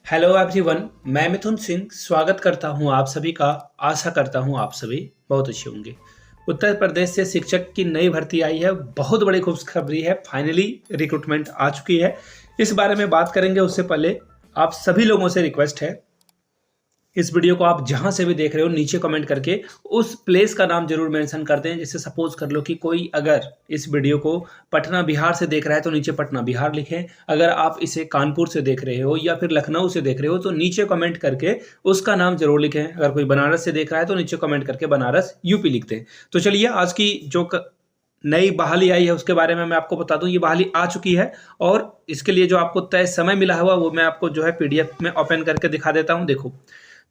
Hello everyone, मैं मिथुन सिंह स्वागत करता हूं आप सभी का। आशा करता हूं आप सभी बहुत अच्छे होंगे। उत्तर प्रदेश से शिक्षक की नई भर्ती आई है। बहुत बड़ी खुशखबरी है, फाइनली रिक्रूटमेंट आ चुकी है। इस बारे में बात करेंगे। उससे पहले आप सभी लोगों से रिक्वेस्ट है, इस वीडियो को आप जहां से भी देख रहे हो नीचे कमेंट करके उस प्लेस का नाम जरूर मेंशन कर दें। जैसे सपोज कर लो कि कोई अगर इस वीडियो को पटना बिहार से देख रहा है तो नीचे पटना बिहार लिखें। अगर आप इसे कानपुर से देख रहे हो या फिर लखनऊ से देख रहे हो तो नीचे कमेंट करके उसका नाम जरूर लिखें। अगर कोई बनारस से देख रहा है तो नीचे कमेंट करके बनारस यूपी लिख दें। तो चलिए, आज की जो नई बहाली आई है उसके बारे में मैं आपको बता दूं। ये बहाली आ चुकी है और इसके लिए जो आपको तय समय मिला हुआ वो मैं आपको जो है पीडीएफ में ओपन करके दिखा देता हूं। देखो,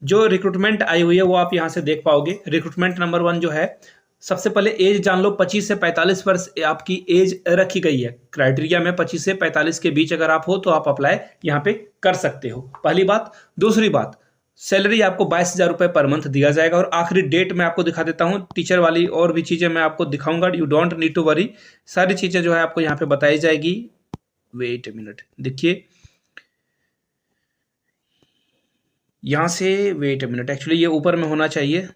जो रिक्रूटमेंट आई हुई है वो आप यहाँ से देख पाओगे। रिक्रूटमेंट नंबर 1 जो है, सबसे पहले एज जान लो। 25 से 45 वर्ष आपकी एज रखी गई है। क्राइटेरिया में 25 से 45 के बीच अगर आप हो तो आप अप्लाई यहाँ पे कर सकते हो, पहली बात। दूसरी बात, सैलरी आपको 22,000 रुपये पर मंथ दिया जाएगा। और आखिरी डेट मैं आपको दिखा देता हूँ। टीचर वाली और भी चीज़ें मैं आपको दिखाऊंगा, you don't need to worry. सारी चीज़ें जो है आपको यहाँ पे बताई जाएगी। वेट ए मिनट, देखिए यहाँ से, वेट ए मिनट, एक्चुअली ये ऊपर में होना चाहिए।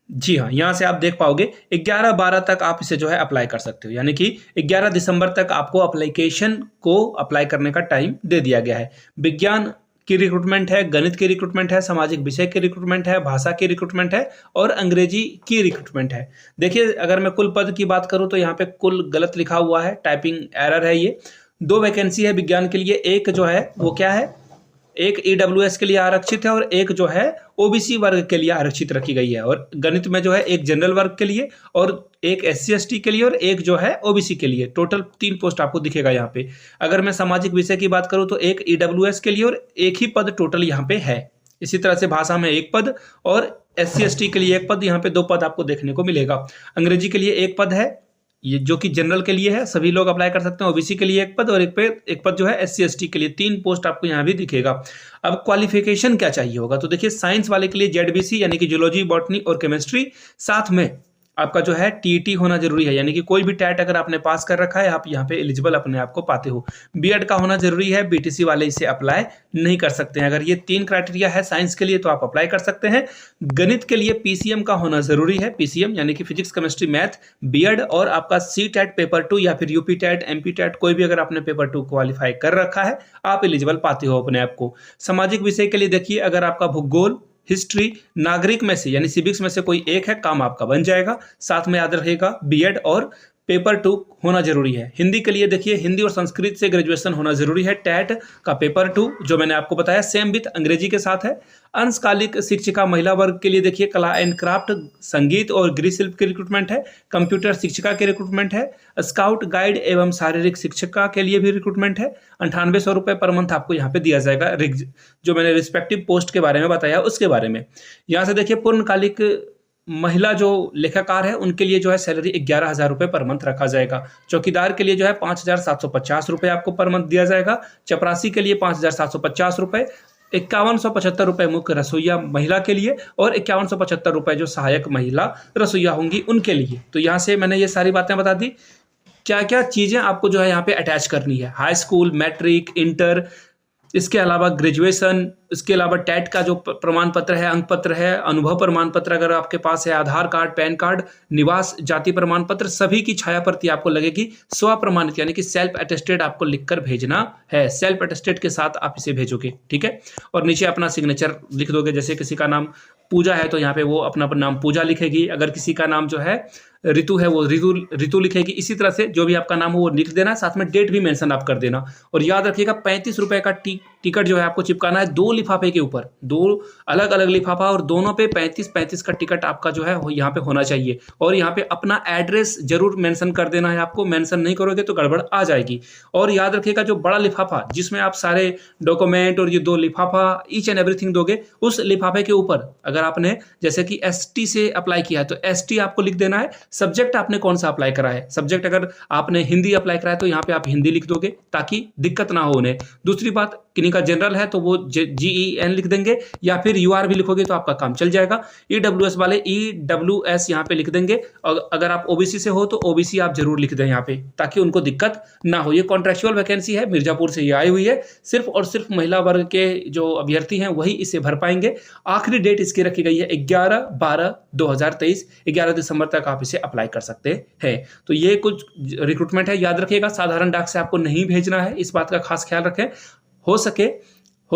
जी हाँ, यहाँ से आप देख पाओगे 11/12 तक आप इसे जो है अप्लाई कर सकते हो। यानी कि 11 दिसंबर तक आपको अप्लीकेशन को अप्लाई करने का टाइम दे दिया गया है। विज्ञान की रिक्रूटमेंट है, गणित की रिक्रूटमेंट है, सामाजिक विषय की रिक्रूटमेंट है, भाषा की रिक्रूटमेंट है और अंग्रेजी की रिक्रूटमेंट है। देखिए, अगर मैं कुल पद की बात करूं तो यहाँ पे कुल गलत लिखा हुआ है, टाइपिंग एरर है ये। 2 वैकेंसी है विज्ञान के लिए। एक जो है वो क्या है, एक ईडब्ल्यूएस के लिए आरक्षित है और एक जो है ओबीसी वर्ग के लिए आरक्षित रखी गई है। और गणित में जो है एक जनरल वर्ग के लिए और एक एससी एसटी के लिए और एक जो है ओबीसी के लिए। टोटल 3 पोस्ट आपको दिखेगा यहाँ पे। अगर मैं सामाजिक विषय की बात करूँ तो एक ईडब्ल्यूएस के लिए और एक ही पद टोटल यहाँ पे है। इसी तरह से भाषा में एक पद और एससी एसटी के लिए एक पद, यहाँ पे 2 पद आपको देखने को मिलेगा। अंग्रेजी के लिए एक पद है, ये जो कि जनरल के लिए है, सभी लोग अप्लाई कर सकते हैं। ओबीसी के लिए एक पद और एक पद जो है एससी एसटी के लिए। 3 पोस्ट आपको यहाँ भी दिखेगा। अब क्वालिफिकेशन क्या चाहिए होगा, तो देखिए साइंस वाले के लिए जेडबीसी यानी कि जूलॉजी, बॉटनी और केमिस्ट्री, साथ में आपका जो है टीईटी होना जरूरी है। यानी कि कोई भी टैट अगर आपने पास कर रखा है आप यहाँ पे एलिजिबल अपने आप को पाते हो। बीएड का होना जरूरी है, बीटीसी वाले इसे अप्लाई नहीं कर सकते हैं। अगर ये 3 क्राइटेरिया है साइंस के लिए तो आप अप्लाई कर सकते हैं। गणित के लिए पीसीएम का होना जरूरी है। पीसीएम यानी कि फिजिक्स केमिस्ट्री मैथ बीएड, और आपका सी टैट पेपर 2 या फिर यूपी टैट, एमपी टैट, कोई भी अगर आपने पेपर 2 क्वालिफाई कर रखा है आप एलिजिबल पाते हो अपने आप को। सामाजिक विषय के लिए देखिए, अगर आपका भूगोल, हिस्ट्री, नागरिक में से यानी सिविक्स में से कोई एक है, काम आपका बन जाएगा। साथ में याद रहेगा बीएड और पेपर 2 होना जरूरी है। हिंदी के लिए देखिए, हिंदी और संस्कृत से ग्रेजुएशन होना जरूरी है। टैट का पेपर 2 जो मैंने आपको बताया सेम विथ अंग्रेजी के साथ है। अंशकालिक शिक्षिका महिला वर्ग के लिए देखिए, कला एंड क्राफ्ट, संगीत और गृह शिल्प की रिक्रूटमेंट है। कंप्यूटर शिक्षिका की रिक्रूटमेंट है। स्काउट गाइड एवं शारीरिक शिक्षिका के लिए भी रिक्रूटमेंट है। 9800 रुपये पर मंथ आपको यहाँ पे दिया जाएगा। जो मैंने रिस्पेक्टिव पोस्ट के बारे में बताया उसके बारे में। यहाँ से देखिए, पूर्णकालिक महिला जो लेखाकार है उनके लिए जो है सैलरी 11,000 रुपये पर मंथ रखा जाएगा। चौकीदार के लिए जो है 5,750 रुपये आपको पर मंथ दिया जाएगा। चपरासी के लिए 5,750 रुपये। 5175 रुपये मुख्य रसोईया महिला के लिए और 5175 रुपये जो सहायक महिला रसोईया होंगी उनके लिए। तो यहाँ से मैंने ये सारी बातें बता दी। क्या क्या चीज़ें आपको जो है यहाँ पे अटैच करनी है, हाई स्कूल, मैट्रिक, इंटर, इसके अलावा ग्रेजुएशन, इसके अलावा टैट का जो प्रमाण पत्र है, अंक पत्र है, अनुभव प्रमाण पत्र अगर आपके पास है, आधार कार्ड, पैन कार्ड, निवास जाति प्रमाण पत्र, सभी की छाया प्रति आपको लगेगी। स्व प्रमाणित यानी कि सेल्फ अटेस्टेड आपको लिखकर भेजना है। सेल्फ अटेस्टेड के साथ आप इसे भेजोगे, ठीक है। और नीचे अपना सिग्नेचर लिख दोगे। जैसे किसी का नाम पूजा है तो यहाँ पे वो अपना नाम पूजा लिखेगी। अगर किसी का नाम जो है ऋतु है वो ऋतु लिखेगी। इसी तरह से जो भी आपका नाम हो वो लिख देना, साथ में डेट भी मेंशन आप कर देना। और याद रखिएगा 35 रुपए का टिकट जो है आपको चिपकाना है 2 लिफाफे के ऊपर, 2 अलग अलग लिफाफा, और दोनों पे 35-35 का टिकट आपका जो है यहाँ पे होना चाहिए। और यहाँ पे अपना एड्रेस जरूर मेंशन कर देना है आपको। मेंशन नहीं करोगे तो गड़बड़ आ जाएगी। और याद रखिएगा जो बड़ा लिफाफा जिसमें आप सारे डॉक्यूमेंट और ये 2 लिफाफा ईच एंड एवरीथिंग दोगे, उस लिफाफे के ऊपर अगर आपने जैसे कि एसटी से अप्लाई किया है तो एसटी आपको लिख देना है। सब्जेक्ट आपने कौन सा अप्लाई करा है, सब्जेक्ट अगर आपने हिंदी अप्लाई करा है तो यहाँ पे आप हिंदी लिख दोगे ताकि दिक्कत ना हो उन्हें। दूसरी बात, किन्हीं का जनरल है तो वो GEN लिख देंगे, या फिर UR भी लिखोगे तो आपका काम चल जाएगा। EWS वाले EWS यहाँ पे लिख देंगे, और अगर आप OBC से हो तो OBC आप जरूर लिख दें यहाँ पे, ताकि उनको दिक्कत ना हो। ये कॉन्ट्रेक्चुअल वैकेंसी है, मिर्जापुर से ये आई हुई है, सिर्फ और सिर्फ महिला वर्ग के जो अभ्यर्थी हैं वही इसे भर पाएंगे। आखिरी डेट इसकी रखी गई है 11/12/2023, 11 दिसंबर तक आप इसे अप्लाई कर सकते हैं। तो ये कुछ रिक्रूटमेंट है, याद रखिएगा, साधारण डाक से आपको नहीं भेजना है, इस बात का खास ख्याल रखें। हो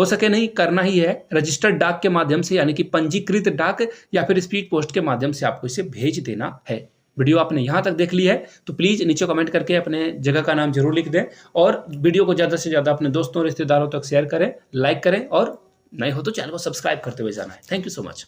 सके नहीं, करना ही है रजिस्टर्ड डाक के माध्यम से, यानी कि पंजीकृत डाक या फिर स्पीड पोस्ट के माध्यम से आपको इसे भेज देना है। वीडियो आपने यहां तक देख ली है तो प्लीज नीचे कमेंट करके अपने जगह का नाम जरूर लिख दें, और वीडियो को ज्यादा से ज्यादा अपने दोस्तों रिश्तेदारों तक शेयर करें, लाइक करें, और नए हो तो चैनल को सब्सक्राइब करते हुए जाना है। Thank you so much.